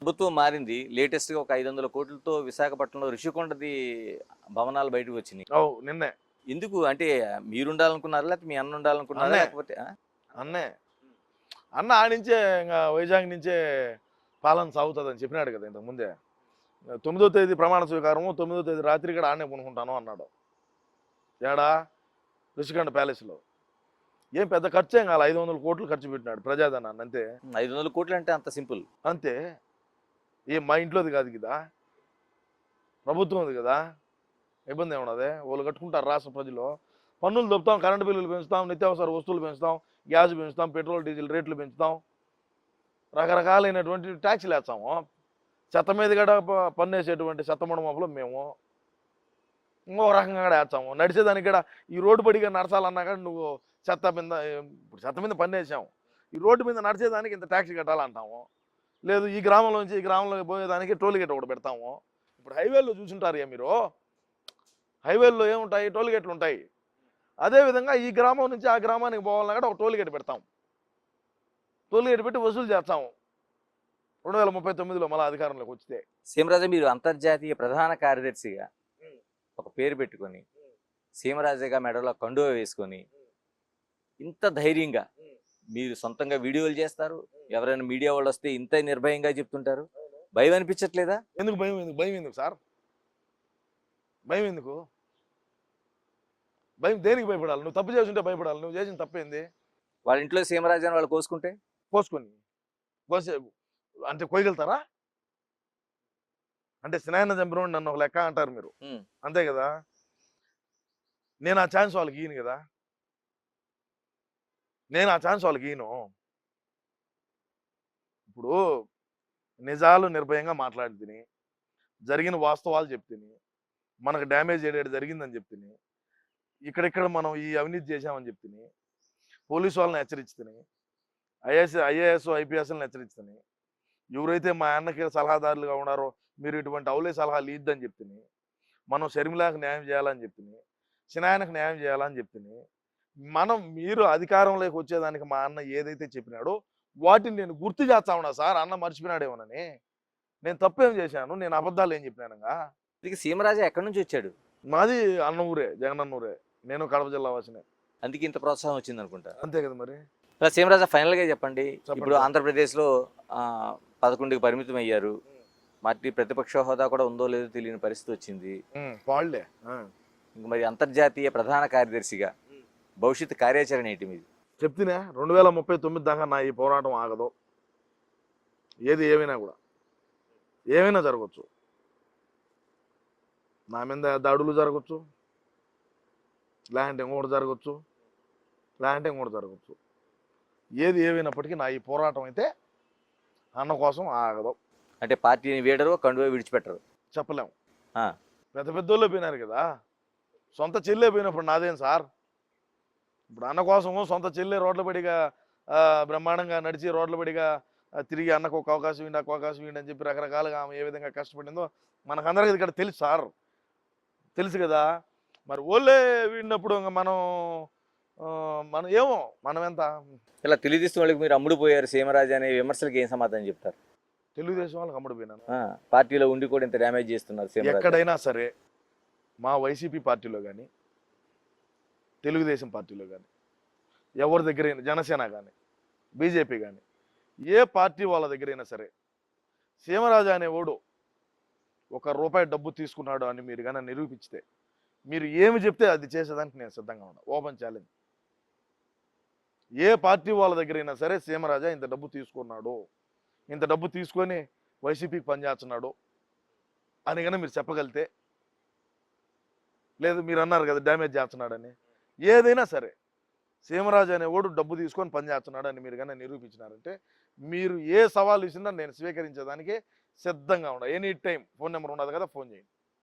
ప్రభుత్వం మారింది. లేటెస్ట్‌గా ఒక 500 కోట్లతో విశాఖపట్నంలో రిషికొండది భవనాలు బయటకు వచ్చినాయి. నిన్నే. ఎందుకు అంటే మీరుండాలనుకున్నారా? లేకపోతే మీ అన్న ఉండాలనుకున్నారా? అన్నే. లేకపోతే అన్నే. అన్న ఆడించే ఇంగ వైజాగ్ నుంచే పాలన సాగుతదని చెప్పినాడు కదా ఇంతకు ముందే. 9వ తేదీ ప్రమాణ స్వీకారము, 9వ తేదీ రాత్రి కూడా ఆడనే కొనుక్కుంటాను అన్నాడు. ఏడా? రిషికొండ ప్యాలెస్‌లో. ఏం పెద్ద ఖర్చేం కాలే, 500 కోట్లు ఖర్చు పెట్టినాడు ప్రజాధనాన్ని అంతే. 500 కోట్లు అంటే అంత సింపుల్. అంతే. ఏం మా ఇంట్లోది కాదు కదా, ప్రభుత్వంది కదా, ఇబ్బంది ఏమున్నది? వాళ్ళు కట్టుకుంటారు రాష్ట్ర ప్రజలు. పన్నులు దొప్పుతాం, కరెంటు బిల్లులు పెంచుతాం, నిత్యావసర వస్తువులు పెంచుతాం, గ్యాస్ పెంచుతాం, పెట్రోల్ డీజిల్ రేట్లు పెంచుతాం, రకరకాలైనటువంటి ట్యాక్సీలు వేస్తాము. చెత్త మీద కూడా పన్ను వేసేటువంటి చెత్తమడ మొప్పలు మేము ఇంకో రకంగా కూడా వేస్తాము. నడిచేదానికి కూడా ఈ రోడ్డు పడిగా నడచాలన్నా కానీ నువ్వు చెత్త మీద, ఇప్పుడు చెత్త మీద పన్ను వేసాము, ఈ రోడ్డు మీద నడిచేదానికి ఇంత ట్యాక్సీ కట్టాలంటాము. లేదు ఈ గ్రామంలో నుంచి ఈ గ్రామంలోకి పోయేదానికి టోల్ గేట్ ఒకటి పెడతాము. ఇప్పుడు హైవేల్లో చూసుంటారు మీరు, హైవేల్లో ఏముంటాయి? టోల్ గేట్లు ఉంటాయి. అదేవిధంగా ఈ గ్రామం నుంచి ఆ గ్రామానికి పోవాలన్నా కూడా ఒక టోల్ గేట్ పెడతాం. టోల్ గేట్ పెట్టి వసూలు చేస్తాము 2039లో మళ్ళీ అధికారంలోకి వస్తే. సీమరాజా, మీరు అంతర్జాతీయ ప్రధాన కార్యదర్శిగా ఒక పేరు పెట్టుకొని సీమరాజాగా మెడలో కండువ వేసుకొని ఇంత ధైర్యంగా మీరు సొంతంగా వీడియోలు చేస్తారు, ఎవరైనా మీడియా వాళ్ళు వస్తే ఇంత నిర్భయంగా చెప్తుంటారు, భయం అనిపించట్లేదా? ఎందుకు భయం? భయం ఎందుకు సార్? భయం ఎందుకు? భయం దేనికి భయపడాలి? నువ్వు తప్పు చేస్తుంటే భయపడాలి. నువ్వు చేసిన తప్పేంది? వాళ్ళ ఇంట్లో సీమరాజాని వాళ్ళు కోసుకుంటే కోసే అంటే కోయగలుగుతారా? అంటే సినాయన చంపినోడు నన్ను ఒక లెక్క అంటారు మీరు, అంతే కదా. నేను ఆ ఛాన్స్ వాళ్ళకి ఈయను కదా, నేను ఆ ఛాన్స్ వాళ్ళకి ఈయను. ఇప్పుడు నిజాలు నిర్భయంగా మాట్లాడితిని, జరిగిన వాస్తవాలు చెప్తిని, మనకు డ్యామేజ్ ఏడాడు జరిగిందని చెప్తిని, ఇక్కడిక్కడ మనం ఈ అవినీతి చేశామని చెప్తిని, పోలీసు వాళ్ళని హెచ్చరించుతిని, ఐఏఎస్ ఐపీఎస్లను హెచ్చరించుతిని, ఎవరైతే మా అన్నకి సలహాదారులుగా ఉన్నారో మీరు ఇటువంటి అవులే సలహాలు ఇద్దని చెప్తిని, మనం షర్మిలాకు న్యాయం చేయాలని చెప్తిని, సినాయనకు న్యాయం చేయాలని చెప్తిని, మీరు అధికారంలోకి వచ్చేదానికి మా అన్న ఏదైతే చెప్పినాడో వాటిని నేను గుర్తు చేస్తా ఉన్నా సార్. అన్న మర్చిపోయినాడేమోనని. నేను తప్పేం చేశాను? నేను అబద్ధాలు ఏం చెప్పినానుగా? ఇది సీమరాజా ఎక్కడి నుంచి వచ్చాడు? మాది అన్న ఊరే, జగనన్న ఊరే. నేను కడప జిల్లా వాసినే. అందుకే ఇంత ప్రోత్సాహం వచ్చింది అనుకుంటా. అంతే కదా మరి. సీమరాజా, ఫైనల్ గా చెప్పండి. ఇప్పుడు ఆంధ్రప్రదేశ్లో 11కి పరిమితం అయ్యారు. పార్టీ ప్రతిపక్ష హోదా కూడా ఉందో లేదో తెలియని పరిస్థితి వచ్చింది. మరి అంతర్జాతీయ ప్రధాన కార్యదర్శిగా భవిష్యత్ కార్యాచరణ ఏంటి మీది? చెప్తున్నా, 2039 దాకా నా ఈ పోరాటం ఆగదు. ఏది ఏమైనా కూడా ఏమైనా జరగచ్చు. నా మీద దాడులు జరగచ్చు, లేదంటే ఇంకోటి జరగచ్చు, లేదంటే ఇంకోటి జరగచ్చు. ఏది ఏమైనప్పటికీ నా ఈ పోరాటం అయితే అన్న కోసం ఆగదు. అంటే పార్టీని వీడరు, కండువా విడిచిపెట్టరు. చెప్పలేము. పెద్ద పెద్దోళ్ళే పోయినారు కదా, సొంత చెల్లె పోయినప్పుడు నాదేం సార్? ఇప్పుడు అన్న కోసము సొంత చెల్లె రోడ్ల పడిగా బ్రహ్మాండంగా నడిచి రోడ్ల పడిగా తిరిగి అన్నకు ఒక అవకాశం ఇవ్వండి, ఒక అవకాశం ఇవ్వండి అని చెప్పి రకరకాలుగా ఆమె ఏ విధంగా కష్టపడిందో మనకందరికీ ఇక్కడ తెలుసు సార్, తెలుసు కదా. మరి ఓళ్ళే వీడినప్పుడు మనం ఏమో మనం ఎంత ఇలా తెలుగుదేశం వాళ్ళకి మీరు అమ్ముడు పోయారు సీమరాజా అనే విమర్శలకు ఏం సమాధానం చెప్తారు? తెలుగుదేశం వాళ్ళకి అమ్ముడు పోయినాను. పార్టీలో ఉండి కూడా ఇంత డ్యామేజ్ చేస్తున్నారు. ఎక్కడైనా సరే మా వైసీపీ పార్టీలో కానీ, తెలుగుదేశం పార్టీలో కానీ, ఎవరి దగ్గరైనా, జనసేన కానీ, బీజేపీ కానీ, ఏ పార్టీ వాళ్ళ దగ్గరైనా సరే సీమరాజా అనేవాడు ₹1 డబ్బు తీసుకున్నాడు అని మీరు కానీ నిరూపిస్తే మీరు ఏమి చెప్తే అది చేసేదానికి నేను సిద్ధంగా ఉన్నా. Open challenge. ఏ పార్టీ వాళ్ళ దగ్గరైనా సరే సీమరాజా ఇంత డబ్బు తీసుకున్నాడు, ఇంత డబ్బు తీసుకొని వైసీపీకి పనిచేస్తున్నాడు అని కానీ మీరు చెప్పగలితే, లేదు మీరు అన్నారు కదా డ్యామేజ్ చేస్తున్నాడని, ఏదైనా సరే సీమరాజు అనేవాడు డబ్బు తీసుకొని పనిచేస్తున్నాడు అని మీరు కానీ నిరూపించినారంటే మీరు ఏ సవాల్ ఇచ్చినా నేను స్వీకరించేదానికి సిద్ధంగా ఉన్నా. ఎనీ టైం ఫోన్ నెంబర్ ఉన్నది కదా, ఫోన్ చేయండి.